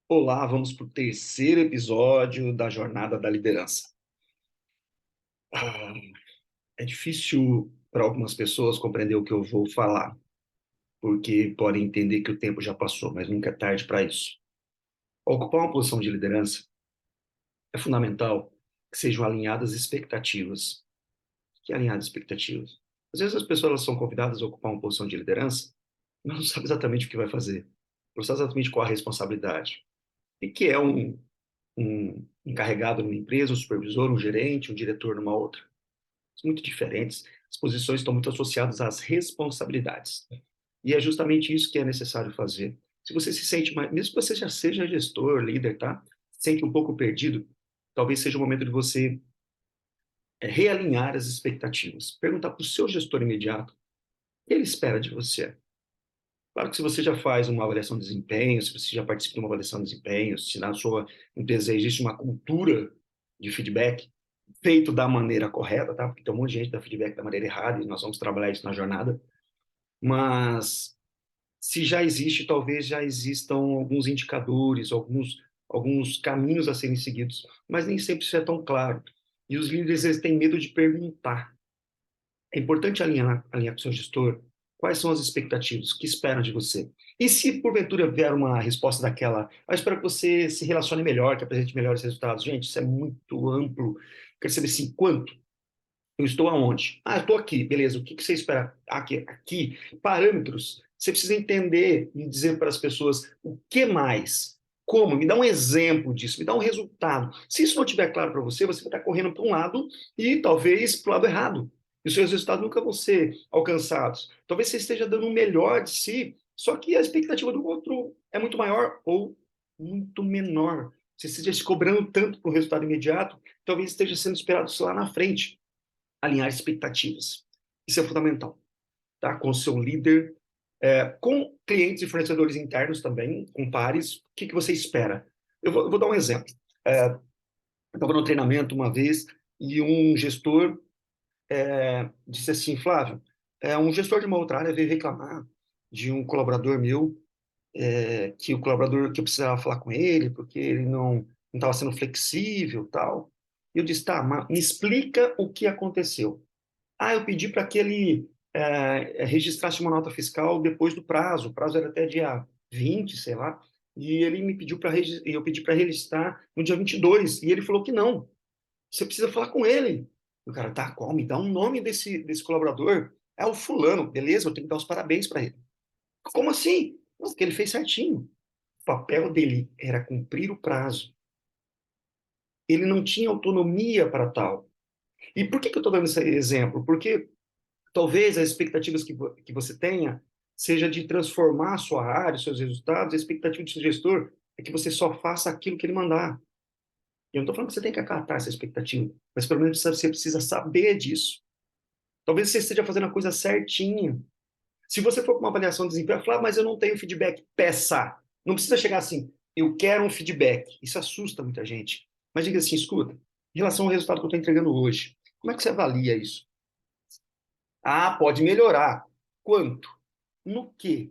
Olá, vamos para o terceiro episódio da Jornada da Liderança. Ah, É difícil para algumas pessoas compreender o que eu vou falar, porque podem entender que o tempo já passou, mas nunca é tarde para isso. Ocupar uma posição de liderança é fundamental que sejam alinhadas expectativas. Que é alinhadas expectativas? Às vezes as pessoas elas são convidadas a ocupar uma posição de liderança, mas não sabem exatamente o que vai fazer, não sabem exatamente qual a responsabilidade. E que é um encarregado numa empresa, um supervisor, um gerente, um diretor numa outra. São muito diferentes. As posições estão muito associadas às responsabilidades. E é justamente isso que é necessário fazer. Se você se sente mais, mesmo que você já seja gestor, líder, tá? Se sente um pouco perdido, talvez seja o momento de você realinhar as expectativas. Perguntar para o seu gestor imediato o que ele espera de você. Claro que se você já faz uma avaliação de desempenho, se você já participa de uma avaliação de desempenho, se na sua empresa existe uma cultura de feedback feito da maneira correta, tá? Porque tem um monte de gente que dá feedback da maneira errada e nós vamos trabalhar isso na jornada. Mas se já existe, talvez já existam alguns indicadores, alguns caminhos a serem seguidos, mas nem sempre isso é tão claro. E os líderes eles têm medo de perguntar. É importante alinhar com o seu gestor quais são as expectativas, o que esperam de você. E se porventura vier uma resposta daquela, eu espero que você se relacione melhor, que apresente melhores resultados. Gente, isso é muito amplo. Quero saber assim, quanto? Eu estou aonde? Ah, eu estou aqui, beleza. O que você espera? Aqui, parâmetros. Você precisa entender e dizer para as pessoas o que mais, como, me dá um exemplo disso, me dá um resultado. Se isso não estiver claro para você, você vai estar correndo para um lado e talvez para o lado errado. E os seus resultados nunca vão ser alcançados. Talvez você esteja dando o melhor de si, só que a expectativa do outro é muito maior ou muito menor. Você esteja se cobrando tanto para o resultado imediato, talvez esteja sendo esperado lá na frente alinhar expectativas. Isso é fundamental, tá? Com o seu líder, com clientes e fornecedores internos também, com pares, o que você espera? Eu vou dar um exemplo. Eu estava no treinamento uma vez e um gestor disse assim, Flávio, um gestor de uma outra área veio reclamar de um colaborador meu, que o colaborador que eu precisava falar com ele, porque ele não estava sendo flexível, tal. E eu disse, tá, mas me explica o que aconteceu. Eu pedi para que ele registrasse uma nota fiscal depois do prazo. O prazo era até dia 20, sei lá. E ele me pediu para eu pedi para registrar no dia 22. E ele falou que não. Você precisa falar com ele. O cara, tá, qual? Me dá um nome desse colaborador. É o fulano. Beleza, eu tenho que dar os parabéns para ele. Como assim? Não, porque ele fez certinho. O papel dele era cumprir o prazo. Ele não tinha autonomia para tal. E por que eu estou dando esse exemplo? Porque talvez as expectativas que você tenha seja de transformar a sua área, os seus resultados. A expectativa do seu gestor é que você só faça aquilo que ele mandar. Eu não estou falando que você tem que acatar essa expectativa, mas pelo menos você precisa saber disso. Talvez você esteja fazendo a coisa certinha. Se você for para uma avaliação de desempenho, falar, mas eu não tenho feedback, peça. Não precisa chegar assim, eu quero um feedback. Isso assusta muita gente. Mas diga assim, escuta, em relação ao resultado que eu estou entregando hoje, como é que você avalia isso? Pode melhorar. Quanto? No quê?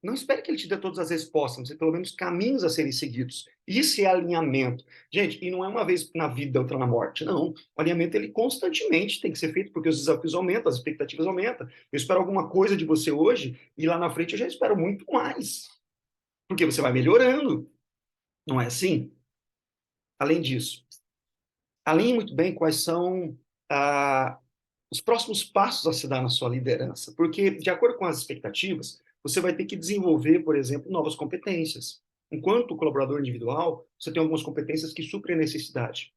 Não espere que ele te dê todas as respostas, mas pelo menos caminhos a serem seguidos. Isso é alinhamento. Gente, e não é uma vez na vida, outra na morte, não. O alinhamento, ele constantemente tem que ser feito, porque os desafios aumentam, as expectativas aumentam. Eu espero alguma coisa de você hoje, e lá na frente eu já espero muito mais. Porque você vai melhorando, não é assim? Além disso, alinhe muito bem quais são ah, os próximos passos a se dar na sua liderança, porque, de acordo com as expectativas, você vai ter que desenvolver, por exemplo, novas competências. Enquanto colaborador individual, você tem algumas competências que suprem a necessidade.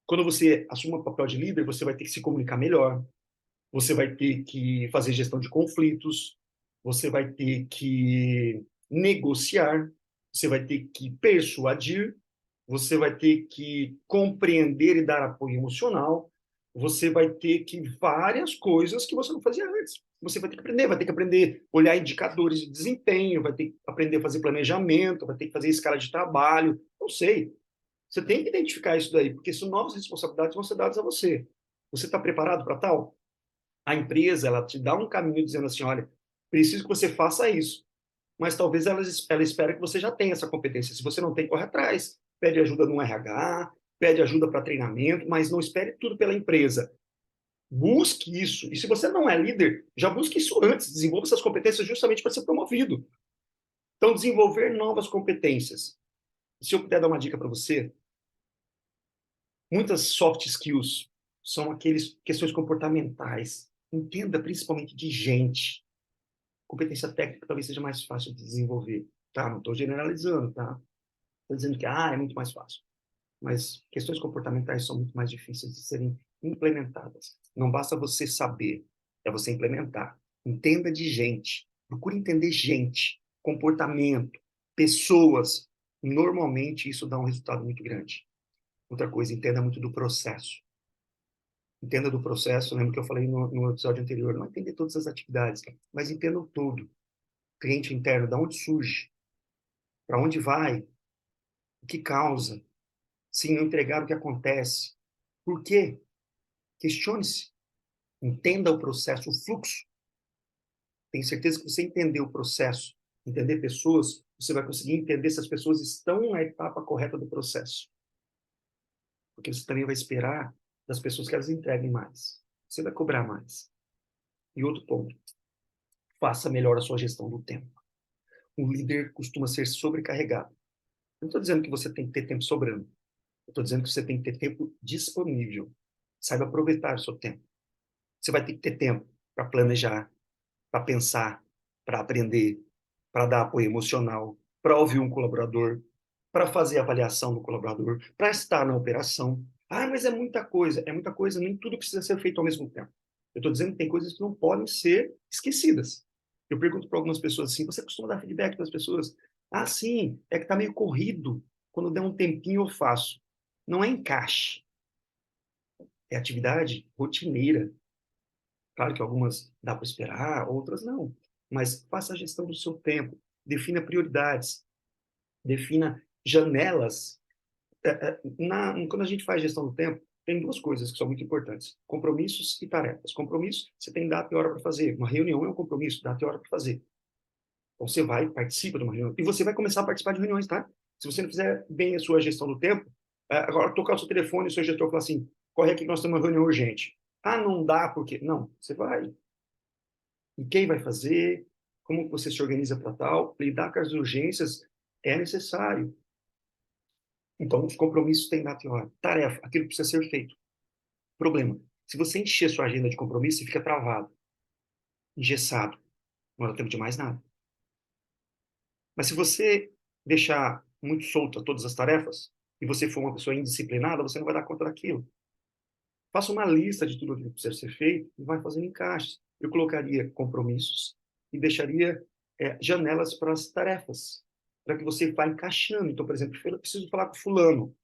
Quando você assume o papel de líder, você vai ter que se comunicar melhor, você vai ter que fazer gestão de conflitos, você vai ter que negociar, você vai ter que persuadir, você vai ter que compreender e dar apoio emocional, você vai ter que várias coisas que você não fazia antes. Você vai ter que aprender a olhar indicadores de desempenho, vai ter que aprender a fazer planejamento, vai ter que fazer escala de trabalho, não sei. Você tem que identificar isso daí, porque são novas responsabilidades que vão ser dadas a você. Você está preparado para tal? A empresa ela te dá um caminho dizendo assim, olha, preciso que você faça isso. mas talvez ela espera que você já tenha essa competência. Se você não tem, corre atrás. Pede ajuda no RH, pede ajuda para treinamento, mas não espere tudo pela empresa. Busque isso. E se você não é líder, já busque isso antes. Desenvolva essas competências justamente para ser promovido. Então, desenvolver novas competências. Se eu puder dar uma dica para você, muitas soft skills são aquelas questões comportamentais. Entenda principalmente de gente. Competência técnica talvez seja mais fácil de desenvolver. Tá? Não estou generalizando, tá? Estou dizendo que é muito mais fácil. Mas questões comportamentais são muito mais difíceis de serem implementadas. Não basta você saber, é você implementar. Entenda de gente. Procure entender gente, comportamento, pessoas. Normalmente isso dá um resultado muito grande. Outra coisa, entenda muito do processo. Entenda do processo, lembra que eu falei no episódio anterior, não entender todas as atividades, mas entenda o todo. Cliente interno, de onde surge, para onde vai, o que causa, se não entregar o que acontece, por quê? Questione-se, entenda o processo, o fluxo. Tenho certeza que você entender o processo, entender pessoas, você vai conseguir entender se as pessoas estão na etapa correta do processo. Porque você também vai esperar das pessoas que elas entreguem mais. Você vai cobrar mais. E outro ponto, faça melhor a sua gestão do tempo. Um líder costuma ser sobrecarregado. Não estou dizendo que você tem que ter tempo sobrando. Eu estou dizendo que você tem que ter tempo disponível. Saiba aproveitar o seu tempo. Você vai ter que ter tempo para planejar, para pensar, para aprender, para dar apoio emocional, para ouvir um colaborador, para fazer avaliação do colaborador, para estar na operação. Ah, mas é muita coisa, nem tudo precisa ser feito ao mesmo tempo. Eu estou dizendo que tem coisas que não podem ser esquecidas. Eu pergunto para algumas pessoas assim, você costuma dar feedback para as pessoas? Ah, sim, é que está meio corrido. Quando der um tempinho eu faço. Não é encaixe, é atividade rotineira. Claro que algumas dá para esperar, outras não. Mas faça a gestão do seu tempo, defina prioridades, defina janelas. Quando a gente faz gestão do tempo, tem duas coisas que são muito importantes: compromissos e tarefas. Compromisso, você tem data e hora para fazer. Uma reunião é um compromisso, data e hora para fazer. Então, você vai, participa de uma reunião. E você vai começar a participar de reuniões, tá? Se você não fizer bem a sua gestão do tempo, agora tocar o seu telefone e o seu gestor falar assim, corre aqui que nós temos uma reunião urgente. Ah, não dá porque... Não, você vai. E quem vai fazer? Como você se organiza para tal? Lidar com as urgências é necessário. Então, os compromissos têm data e hora. Tarefa, aquilo que precisa ser feito. Problema, se você encher sua agenda de compromisso, você fica travado, engessado, não dá tempo de mais nada. Mas se você deixar muito solta todas as tarefas, e você for uma pessoa indisciplinada, você não vai dar conta daquilo. Faça uma lista de tudo o que precisa ser feito e vai fazendo encaixes. Eu colocaria compromissos e deixaria janelas para as tarefas, para que você vá encaixando. Então, por exemplo, eu preciso falar com fulano,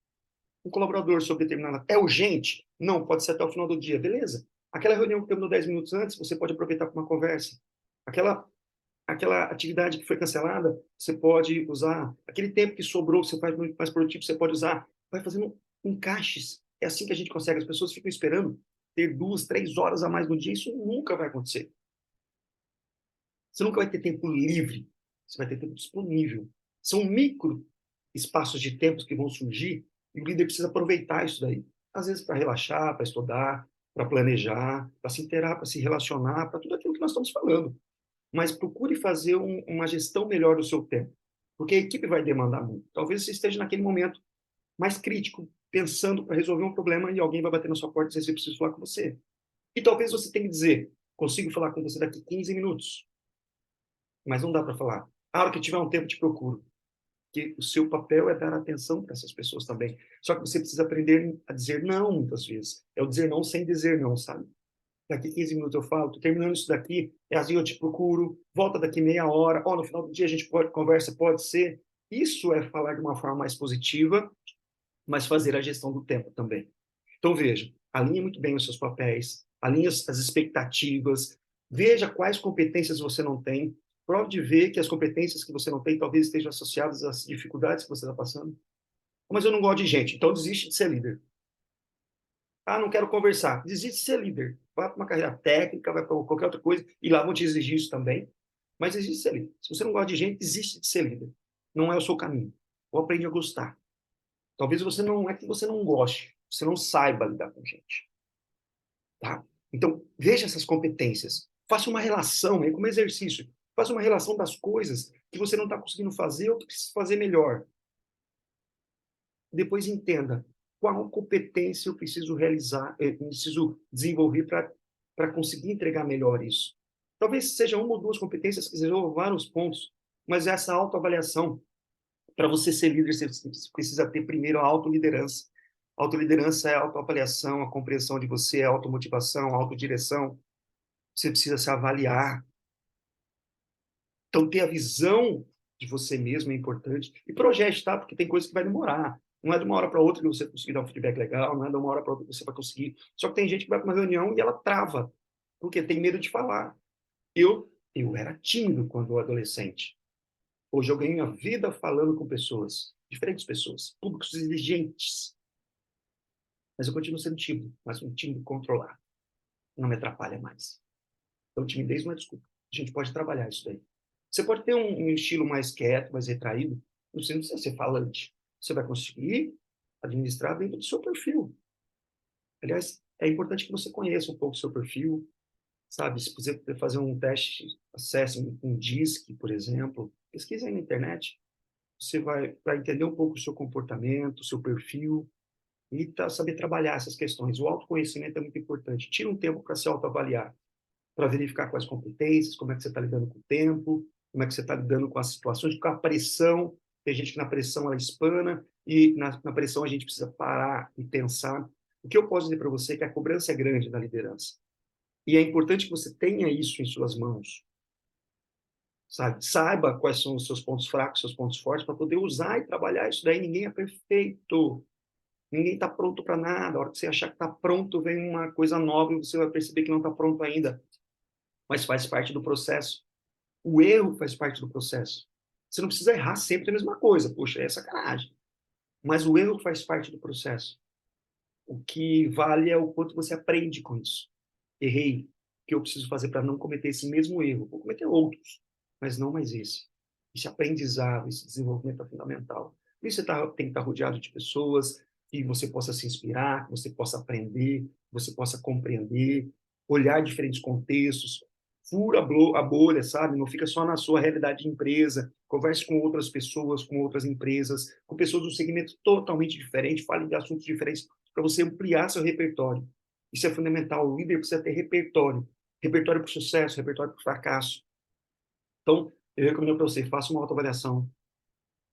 um colaborador sobre determinada... É urgente? Não, pode ser até o final do dia. Beleza. Aquela reunião que terminou 10 minutos antes, você pode aproveitar para uma conversa. Aquela atividade que foi cancelada, você pode usar. Aquele tempo que sobrou, você faz muito mais produtivo, você pode usar. Vai fazendo encaixes. É assim que a gente consegue. As pessoas ficam esperando ter 2, 3 horas a mais no dia. Isso nunca vai acontecer. Você nunca vai ter tempo livre. Você vai ter tempo disponível. São micro espaços de tempos que vão surgir e o líder precisa aproveitar isso daí. Às vezes para relaxar, para estudar, para planejar, para se interar, para se relacionar, para tudo aquilo que nós estamos falando. Mas procure fazer uma gestão melhor do seu tempo, porque a equipe vai demandar muito. Talvez você esteja naquele momento mais crítico, pensando para resolver um problema e alguém vai bater na sua porta e dizer se precisa falar com você. E talvez você tenha que dizer, consigo falar com você daqui 15 minutos, mas não dá para falar. A hora que tiver um tempo, te procuro. Porque o seu papel é dar atenção para essas pessoas também. Só que você precisa aprender a dizer não, muitas vezes. É o dizer não sem dizer não, sabe? Daqui 15 minutos eu falo, tô terminando isso daqui, é assim eu te procuro, volta daqui meia hora, no final do dia a gente conversa, pode ser. Isso é falar de uma forma mais positiva, mas fazer a gestão do tempo também. Então, veja, alinhe muito bem os seus papéis, alinhe as expectativas, veja quais competências você não tem, prove de ver que as competências que você não tem talvez estejam associadas às dificuldades que você está passando. Mas eu não gosto de gente, então desiste de ser líder. Ah, não quero conversar. Desiste de ser líder. Vai para uma carreira técnica, vai para qualquer outra coisa, e lá vão te exigir isso também. Mas existe ser líder. Se você não gosta de gente, existe de ser líder. Não é o seu caminho. Ou aprende a gostar. Talvez você não é que você não goste, você não saiba lidar com gente. Tá? Então, veja essas competências. Faça uma relação, aí como exercício. Faça uma relação das coisas que você não está conseguindo fazer ou que precisa fazer melhor. Depois entenda qual competência eu preciso realizar, eu preciso desenvolver para conseguir entregar melhor isso. Talvez seja uma ou duas competências que resolvam vários pontos, mas essa autoavaliação, para você ser líder, você precisa ter primeiro a autoliderança. Autoliderança é a autoavaliação, a compreensão de você, a automotivação, a autodireção. Você precisa se avaliar. Então, ter a visão de você mesmo é importante. E projete, tá? Porque tem coisa que vai demorar. Não é de uma hora para outra que você conseguir dar um feedback legal, não é de uma hora para outra que você vai conseguir. Só que tem gente que vai para uma reunião e ela trava, porque tem medo de falar. Eu era tímido quando adolescente. Hoje eu ganho a vida falando com pessoas, diferentes pessoas, públicos exigentes. Mas eu continuo sendo tímido, mas um tímido controlado. Não me atrapalha mais. Então, timidez não é desculpa. A gente pode trabalhar isso daí. Você pode ter um estilo mais quieto, mais retraído. Você não precisa ser falante. Você vai conseguir administrar dentro do seu perfil. Aliás, é importante que você conheça um pouco o seu perfil, sabe? Se você fazer um teste, acesse um DISC, por exemplo, pesquisa aí na internet. Você vai para entender um pouco o seu comportamento, o seu perfil, e saber trabalhar essas questões. O autoconhecimento é muito importante. Tira um tempo para se autoavaliar, para verificar quais competências, como é que você está lidando com o tempo, como é que você está lidando com as situações, com a pressão. Tem gente que na pressão ela espana, e na pressão a gente precisa parar e pensar. O que eu posso dizer para você é que a cobrança é grande na liderança. E é importante que você tenha isso em suas mãos. Sabe? Saiba quais são os seus pontos fracos, seus pontos fortes, para poder usar e trabalhar isso daí. Ninguém é perfeito. Ninguém está pronto para nada. A hora que você achar que está pronto, vem uma coisa nova e você vai perceber que não está pronto ainda. Mas faz parte do processo. O erro faz parte do processo. Você não precisa errar sempre a mesma coisa. Poxa, é sacanagem. Mas o erro faz parte do processo. O que vale é o quanto você aprende com isso. Errei. O que eu preciso fazer para não cometer esse mesmo erro? Vou cometer outros, mas não mais esse. Esse aprendizado, esse desenvolvimento é fundamental. Por isso você tem que estar rodeado de pessoas que você possa se inspirar, que você possa aprender, que você possa compreender, olhar diferentes contextos, fura a bolha, sabe? Não fica só na sua realidade de empresa. Converse com outras pessoas, com outras empresas, com pessoas do segmento totalmente diferente, fale de assuntos diferentes para você ampliar seu repertório. Isso é fundamental. O líder precisa ter repertório. Repertório para o sucesso, repertório para o fracasso. Então, eu recomendo para você, faça uma autoavaliação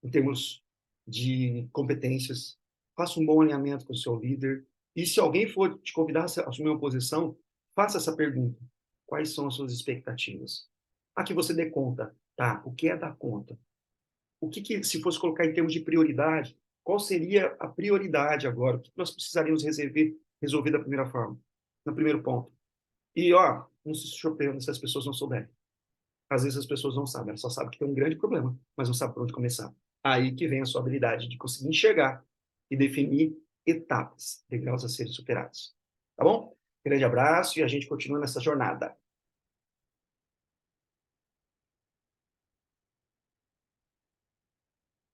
em termos de competências, faça um bom alinhamento com o seu líder, e se alguém for te convidar a assumir uma posição, faça essa pergunta. Quais são as suas expectativas? A que você dê conta. Tá, o que é dar conta? O que se fosse colocar em termos de prioridade, qual seria a prioridade agora? O que nós precisaríamos resolver da primeira forma, no primeiro ponto? E, ó, não se surpreenda se as pessoas não souberem. Às vezes as pessoas não sabem, elas só sabem que tem um grande problema, mas não sabem por onde começar. Aí que vem a sua habilidade de conseguir enxergar e definir etapas, degraus a serem superados. Tá bom? Grande abraço e a gente continua nessa jornada.